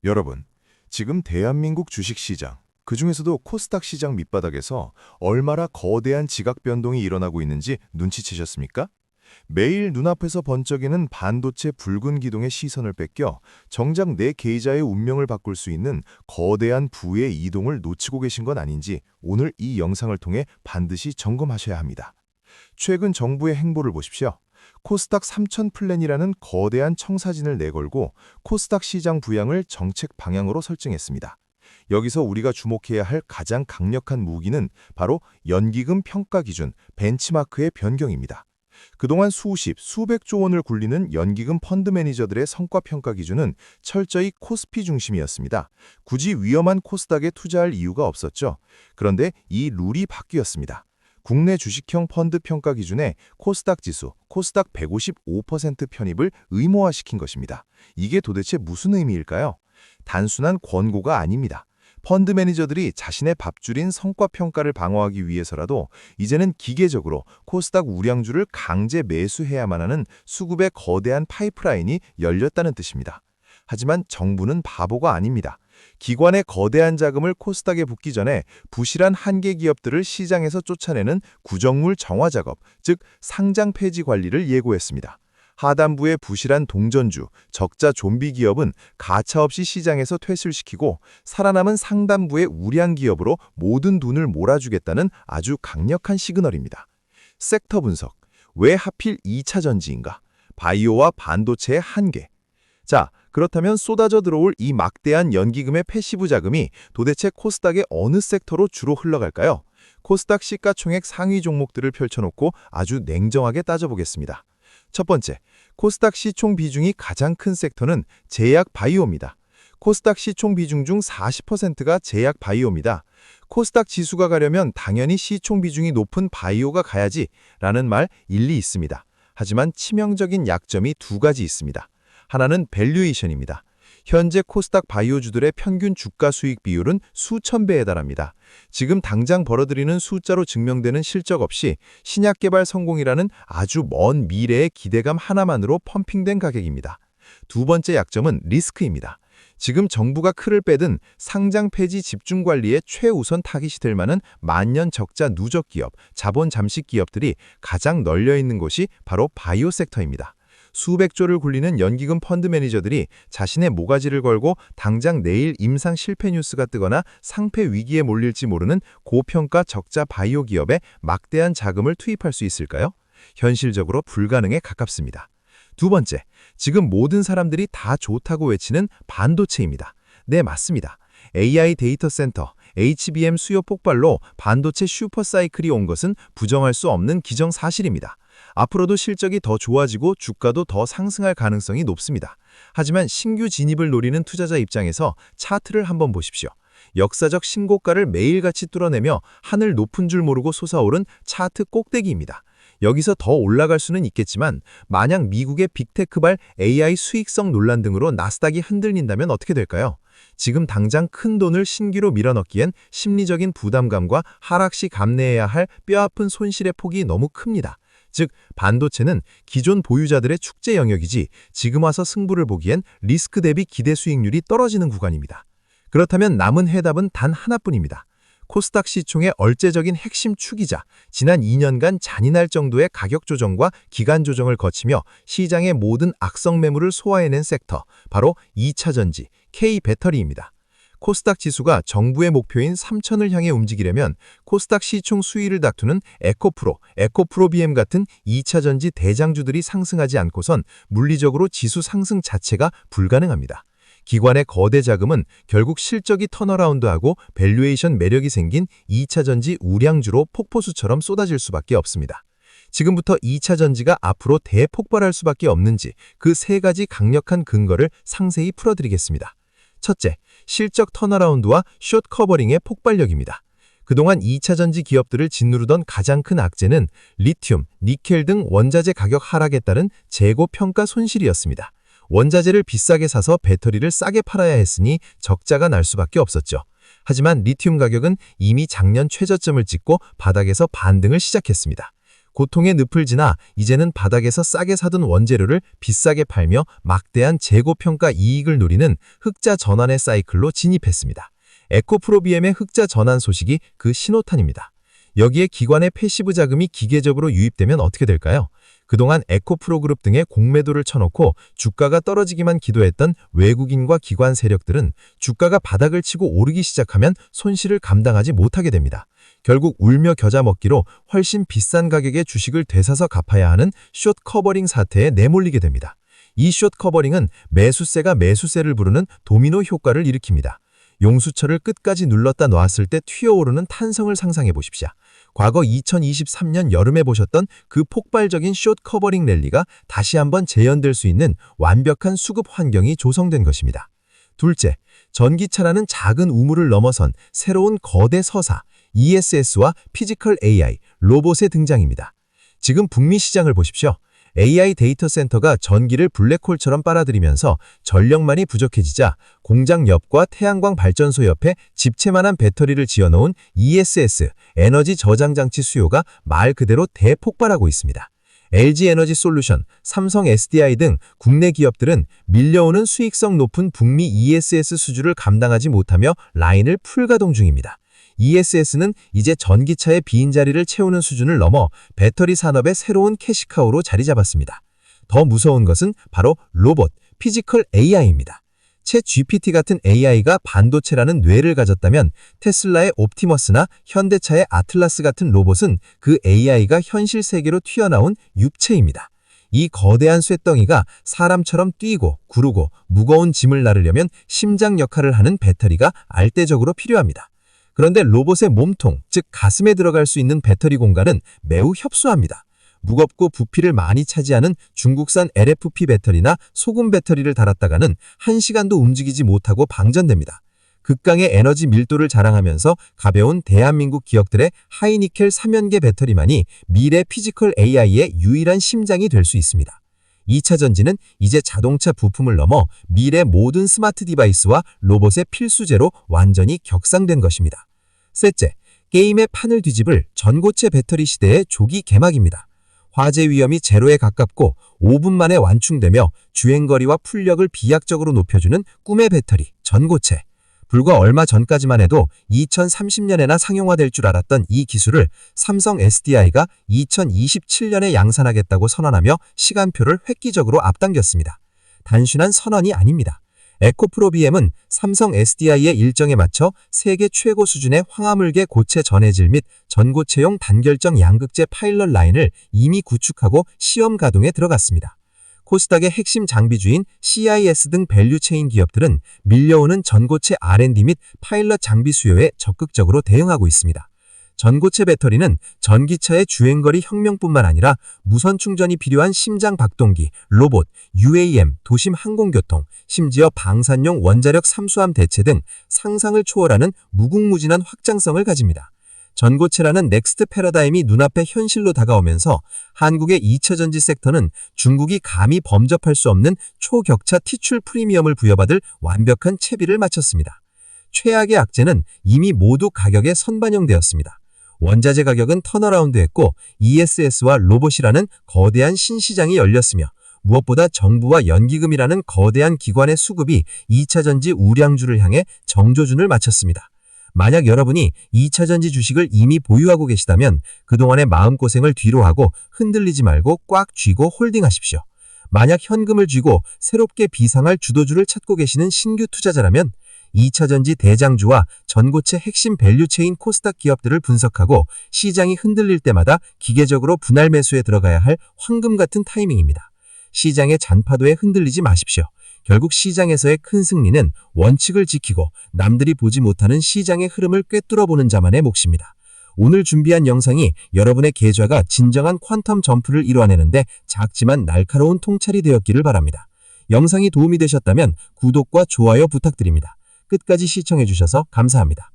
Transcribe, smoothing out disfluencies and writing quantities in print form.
여러분, 지금 대한민국 주식시장, 그중에서도 코스닥 시장 밑바닥에서 얼마나 거대한 지각 변동이 일어나고 있는지 눈치채셨습니까? 매일 눈앞에서 번쩍이는 반도체 붉은 기둥의 시선을 뺏겨 정작 내 계좌의 운명을 바꿀 수 있는 거대한 부의 이동을 놓치고 계신 건 아닌지 오늘 이 영상을 통해 반드시 점검하셔야 합니다. 최근 정부의 행보를 보십시오. 코스닥 3000 플랜이라는 거대한 청사진을 내걸고 코스닥 시장 부양을 정책 방향으로 설정했습니다. 여기서 우리가 주목해야 할 가장 강력한 무기는 바로 연기금 평가 기준, 벤치마크의 변경입니다. 그동안 수백조 원을 굴리는 연기금 펀드 매니저들의 성과 평가 기준은 철저히 코스피 중심이었습니다. 굳이 위험한 코스닥에 투자할 이유가 없었죠. 그런데 이 룰이 바뀌었습니다. 국내 주식형 펀드 평가 기준에 코스닥 지수, 코스닥 155% 편입을 의무화시킨 것입니다. 이게 도대체 무슨 의미일까요? 단순한 권고가 아닙니다. 펀드 매니저들이 자신의 밥줄인 성과 평가를 방어하기 위해서라도 이제는 기계적으로 코스닥 우량주를 강제 매수해야만 하는 수급의 거대한 파이프라인이 열렸다는 뜻입니다. 하지만 정부는 바보가 아닙니다. 기관의 거대한 자금을 코스닥에 붓기 전에 부실한 한계 기업들을 시장에서 쫓아내는 구정물 정화 작업, 즉 상장 폐지 관리를 예고했습니다. 하단부의 부실한 동전주, 적자 좀비 기업은 가차없이 시장에서 퇴출시키고 살아남은 상단부의 우량 기업으로 모든 돈을 몰아주겠다는 아주 강력한 시그널입니다. 섹터 분석, 왜 하필 2차 전지인가? 바이오와 반도체의 한계. 자, 그렇다면 쏟아져 들어올 이 막대한 연기금의 패시브 자금이 도대체 코스닥의 어느 섹터로 주로 흘러갈까요? 코스닥 시가총액 상위 종목들을 펼쳐놓고 아주 냉정하게 따져보겠습니다. 첫 번째, 코스닥 시총 비중이 가장 큰 섹터는 제약 바이오입니다. 코스닥 시총 비중 중 40%가 제약 바이오입니다. 코스닥 지수가 가려면 당연히 시총 비중이 높은 바이오가 가야지 라는 말 일리 있습니다. 하지만 치명적인 약점이 두 가지 있습니다. 하나는 밸류에이션입니다. 현재 코스닥 바이오주들의 평균 주가 수익 비율은 수천 배에 달합니다. 지금 당장 벌어들이는 숫자로 증명되는 실적 없이 신약 개발 성공이라는 아주 먼 미래의 기대감 하나만으로 펌핑된 가격입니다. 두 번째 약점은 리스크입니다. 지금 정부가 크를 빼든 상장 폐지 집중 관리에 최우선 타깃이 될 만한 만년 적자 누적 기업, 자본 잠식 기업들이 가장 널려 있는 곳이 바로 바이오 섹터입니다. 수백조를 굴리는 연기금 펀드 매니저들이 자신의 모가지를 걸고 당장 내일 임상 실패 뉴스가 뜨거나 상폐 위기에 몰릴지 모르는 고평가 적자 바이오 기업에 막대한 자금을 투입할 수 있을까요? 현실적으로 불가능에 가깝습니다. 두 번째, 지금 모든 사람들이 다 좋다고 외치는 반도체입니다. 네, 맞습니다. AI 데이터 센터, HBM 수요 폭발로 반도체 슈퍼사이클이 온 것은 부정할 수 없는 기정사실입니다. 앞으로도 실적이 더 좋아지고 주가도 더 상승할 가능성이 높습니다. 하지만 신규 진입을 노리는 투자자 입장에서 차트를 한번 보십시오. 역사적 신고가를 매일같이 뚫어내며 하늘 높은 줄 모르고 솟아오른 차트 꼭대기입니다. 여기서 더 올라갈 수는 있겠지만 만약 미국의 빅테크발 AI 수익성 논란 등으로 나스닥이 흔들린다면 어떻게 될까요? 지금 당장 큰 돈을 신규로 밀어넣기엔 심리적인 부담감과 하락 시 감내해야 할 뼈아픈 손실의 폭이 너무 큽니다. 즉, 반도체는 기존 보유자들의 축제 영역이지 지금 와서 승부를 보기엔 리스크 대비 기대 수익률이 떨어지는 구간입니다. 그렇다면 남은 해답은 단 하나뿐입니다. 코스닥 시총의 얼제적인 핵심 축이자, 지난 2년간 잔인할 정도의 가격 조정과 기간 조정을 거치며 시장의 모든 악성 매물을 소화해낸 섹터, 바로 2차 전지, K배터리입니다. 코스닥 지수가 정부의 목표인 3,000을 향해 움직이려면 코스닥 시총 수위를 다투는 에코프로 BM 같은 2차 전지 대장주들이 상승하지 않고선 물리적으로 지수 상승 자체가 불가능합니다. 기관의 거대 자금은 결국 실적이 턴어라운드하고 밸류에이션 매력이 생긴 2차 전지 우량주로 폭포수처럼 쏟아질 수밖에 없습니다. 지금부터 2차 전지가 앞으로 대폭발할 수밖에 없는지 그 세 가지 강력한 근거를 상세히 풀어드리겠습니다. 첫째, 실적 턴어라운드와 숏 커버링의 폭발력입니다. 그동안 2차 전지 기업들을 짓누르던 가장 큰 악재는 리튬, 니켈 등 원자재 가격 하락에 따른 재고 평가 손실이었습니다. 원자재를 비싸게 사서 배터리를 싸게 팔아야 했으니 적자가 날 수밖에 없었죠. 하지만 리튬 가격은 이미 작년 최저점을 찍고 바닥에서 반등을 시작했습니다. 고통의 늪을 지나 이제는 바닥에서 싸게 사둔 원재료를 비싸게 팔며 막대한 재고평가 이익을 누리는 흑자 전환의 사이클로 진입했습니다. 에코프로비엠의 흑자 전환 소식이 그 신호탄입니다. 여기에 기관의 패시브 자금이 기계적으로 유입되면 어떻게 될까요? 그동안 에코프로그룹 등의 공매도를 쳐놓고 주가가 떨어지기만 기도했던 외국인과 기관 세력들은 주가가 바닥을 치고 오르기 시작하면 손실을 감당하지 못하게 됩니다. 결국 울며 겨자 먹기로 훨씬 비싼 가격의 주식을 되사서 갚아야 하는 숏 커버링 사태에 내몰리게 됩니다. 이 숏 커버링은 매수세가 매수세를 부르는 도미노 효과를 일으킵니다. 용수철을 끝까지 눌렀다 놨을 때 튀어오르는 탄성을 상상해 보십시오. 과거 2023년 여름에 보셨던 그 폭발적인 숏 커버링 랠리가 다시 한번 재현될 수 있는 완벽한 수급 환경이 조성된 것입니다. 둘째, 전기차라는 작은 우물을 넘어선 새로운 거대 서사, ESS와 피지컬 AI, 로봇의 등장입니다. 지금 북미 시장을 보십시오. AI 데이터 센터가 전기를 블랙홀처럼 빨아들이면서 전력만이 부족해지자 공장 옆과 태양광 발전소 옆에 집채만한 배터리를 지어놓은 ESS, 에너지 저장 장치 수요가 말 그대로 대폭발하고 있습니다. LG에너지 솔루션, 삼성 SDI 등 국내 기업들은 밀려오는 수익성 높은 북미 ESS 수주를 감당하지 못하며 라인을 풀가동 중입니다. ESS는 이제 전기차의 빈자리를 채우는 수준을 넘어 배터리 산업의 새로운 캐시카우로 자리 잡았습니다. 더 무서운 것은 바로 로봇, 피지컬 AI입니다. 챗 GPT 같은 AI가 반도체라는 뇌를 가졌다면 테슬라의 옵티머스나 현대차의 아틀라스 같은 로봇은 그 AI가 현실 세계로 튀어나온 육체입니다. 이 거대한 쇳덩이가 사람처럼 뛰고 구르고 무거운 짐을 나르려면 심장 역할을 하는 배터리가 알대적으로 필요합니다. 그런데 로봇의 몸통, 즉 가슴에 들어갈 수 있는 배터리 공간은 매우 협소합니다. 무겁고 부피를 많이 차지하는 중국산 LFP 배터리나 소금 배터리를 달았다가는 1시간도 움직이지 못하고 방전됩니다. 극강의 에너지 밀도를 자랑하면서 가벼운 대한민국 기업들의 하이니켈 3연계 배터리만이 미래 피지컬 AI의 유일한 심장이 될 수 있습니다. 2차 전지는 이제 자동차 부품을 넘어 미래 모든 스마트 디바이스와 로봇의 필수제로 완전히 격상된 것입니다. 셋째, 게임의 판을 뒤집을 전고체 배터리 시대의 조기 개막입니다. 화재 위험이 제로에 가깝고 5분 만에 완충되며 주행거리와 풀력을 비약적으로 높여주는 꿈의 배터리, 전고체. 불과 얼마 전까지만 해도 2030년에나 상용화될 줄 알았던 이 기술을 삼성 SDI가 2027년에 양산하겠다고 선언하며 시간표를 획기적으로 앞당겼습니다. 단순한 선언이 아닙니다. 에코프로비엠은 삼성 SDI의 일정에 맞춰 세계 최고 수준의 황화물계 고체 전해질 및 전고체용 단결정 양극재 파일럿 라인을 이미 구축하고 시험 가동에 들어갔습니다. 코스닥의 핵심 장비주인 CIS 등 밸류체인 기업들은 밀려오는 전고체 R&D 및 파일럿 장비 수요에 적극적으로 대응하고 있습니다. 전고체 배터리는 전기차의 주행거리 혁명뿐만 아니라 무선 충전이 필요한 심장 박동기, 로봇, UAM, 도심 항공교통, 심지어 방산용 원자력 잠수함 대체 등 상상을 초월하는 무궁무진한 확장성을 가집니다. 전고체라는 넥스트 패러다임이 눈앞에 현실로 다가오면서 한국의 2차 전지 섹터는 중국이 감히 범접할 수 없는 초격차 티출 프리미엄을 부여받을 완벽한 채비를 마쳤습니다. 최악의 악재는 이미 모두 가격에 선반영되었습니다. 원자재 가격은 턴어라운드했고 ESS와 로봇이라는 거대한 신시장이 열렸으며 무엇보다 정부와 연기금이라는 거대한 기관의 수급이 2차 전지 우량주를 향해 정조준을 마쳤습니다. 만약 여러분이 2차 전지 주식을 이미 보유하고 계시다면 그동안의 마음고생을 뒤로하고 흔들리지 말고 꽉 쥐고 홀딩하십시오. 만약 현금을 쥐고 새롭게 비상할 주도주를 찾고 계시는 신규 투자자라면 2차 전지 대장주와 전고체 핵심 밸류체인 코스닥 기업들을 분석하고 시장이 흔들릴 때마다 기계적으로 분할 매수에 들어가야 할 황금 같은 타이밍입니다. 시장의 잔파도에 흔들리지 마십시오. 결국 시장에서의 큰 승리는 원칙을 지키고 남들이 보지 못하는 시장의 흐름을 꿰뚫어보는 자만의 몫입니다. 오늘 준비한 영상이 여러분의 계좌가 진정한 퀀텀 점프를 이뤄내는데 작지만 날카로운 통찰이 되었기를 바랍니다. 영상이 도움이 되셨다면 구독과 좋아요 부탁드립니다. 끝까지 시청해주셔서 감사합니다.